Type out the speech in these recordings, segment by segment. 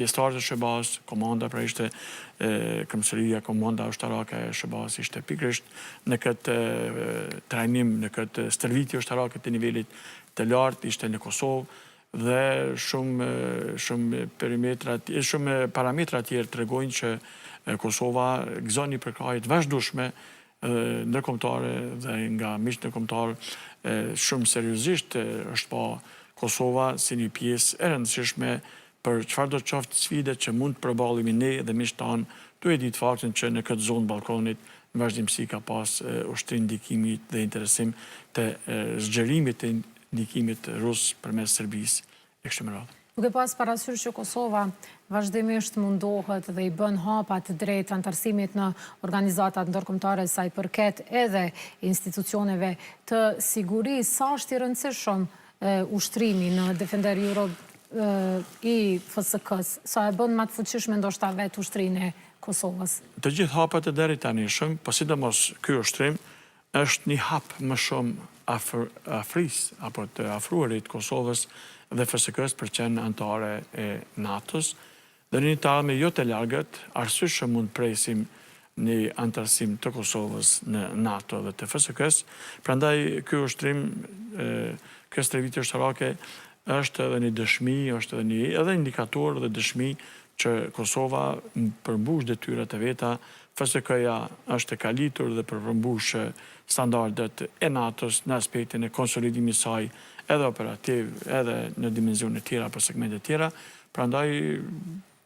pjesëtarët e SHBA-s, komanda pra ishte Kryeministria, komanda ushtarake e SHBA-s ishte pikërisht në këtë trajnim, në këtë stërvitje ushtarake të nivelit të lartë, ishte në Kosovë dhe shumë parametra tjerë tregojnë që Kosova gëzon një përkrahje të vazhdueshme ndërkombëtare dhe nga miqtë ndërkombëtar shumë seriozisht është pa Kosova si një pjesë e rëndësishme për çfarë do të qoftë sfide që mund të përballemi ne dhe miqtë tanë, duke ditë faktin që në këtë zonë ballkonit në vazhdimsi ka pas ushtrim ndikimi dhe interesim të zgjerimit të ndikimit rus përmes Serbisë e kështu me radhë. Duke pas parasysh që Kosova vazhdimisht mundohet dhe i bën hapa të drejtë antarësimit në organizatat ndërkombëtare sa i përket edhe institucioneve të sigurisë, sa është i rëndësishëm ushtrimi në Defender Europe i FSK-s, sa e bën më të fuqishme ndoshta vetë ushtrinë e Kosovës? Të gjithë hapat e deri tani shumë, po sidomos ky ushtrim është një hap më shumë afrisë apo të afruarit Kosovës dhe FSK-s për qenë anëtare e NATO-s, dhe një talme jo të largët, arsyeshëm mund presim një antarësim të Kosovës në NATO dhe të FSK-s, prandaj ky ushtrim, kjo stërvitje ushtarake është edhe një dëshmi, është edhe indikator dhe dëshmi që Kosova përmbush detyrat e veta, FSK-ja është e kalitur dhe përmbush standardet e NATO-s në aspektin e konsolidimit saj edhe operativ, edhe në dimensione tjera për segmente tjera, prandaj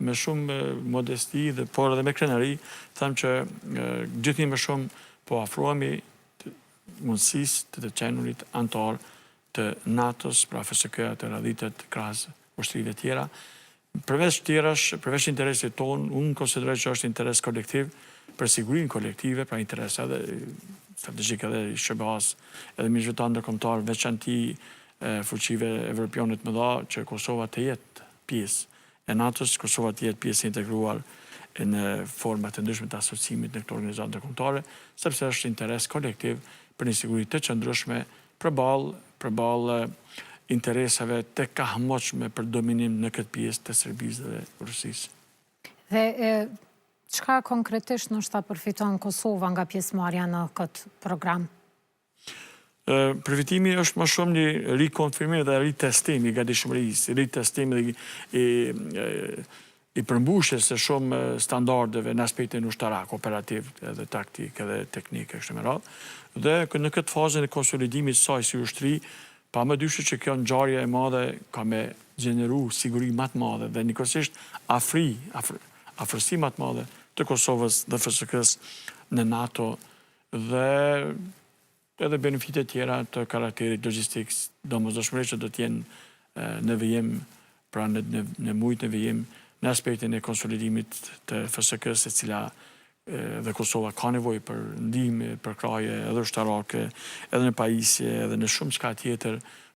me shumë modesti dhe por edhe me krenari, them që gjithnjë më shumë po afrohemi mundësisë të qenurit antar të NATO-s, pra FSK-ja të radhitet krahas ushtrive tjera. Përveç interesit tonë, unë konsideroj që është interes kolektiv për sigurinë kolektive, pra interes edhe strategjik edhe i SHBA-s, edhe miqve tanë ndërkombëtar, veçanti fuqive evropiane të mëdha, që Kosova të jetë pjesë e NATO-s, Kosova të jetë pjesë integruar në format të ndryshme të asociimit në këto organizatë ndërkombëtare, sepse është interes kolektiv për një siguri të qëndrueshme përballë interesave të kahmoqme për dominim në këtë pjesë të Serbisë dhe Rusisë. Dhe çka konkretisht ndoshta përfiton Kosova nga pjesëmarrja në këtë program? Përfitimi është më shumë një rikonfirmim dhe ritestim i gatishmërisë, ritestim i përmbushjes së shumë standardeve në aspektin ushtarak, operativ, edhe taktik, edhe teknik e kështu me radhë. Dhe në këtë fazën e konsolidimit saj si ushtri, pa më dyshë që kjo ngjarje e madhe ka me gjeneru siguri më të madhe dhe njëkohësisht afërsi më të madhe të Kosovës dhe FSK-s në NATO dhe edhe benefitet tjera të karakterit logjistik, domosdoshmërisht që do të jenë në vijim, pra në mujtë në vijim, në aspektin e konsolidimit të FSK-s, e cila dhe Kosova ka nevojë për ndihmë, për krahje edhe ushtarake, edhe në pajisje, edhe në shumë çka tjetër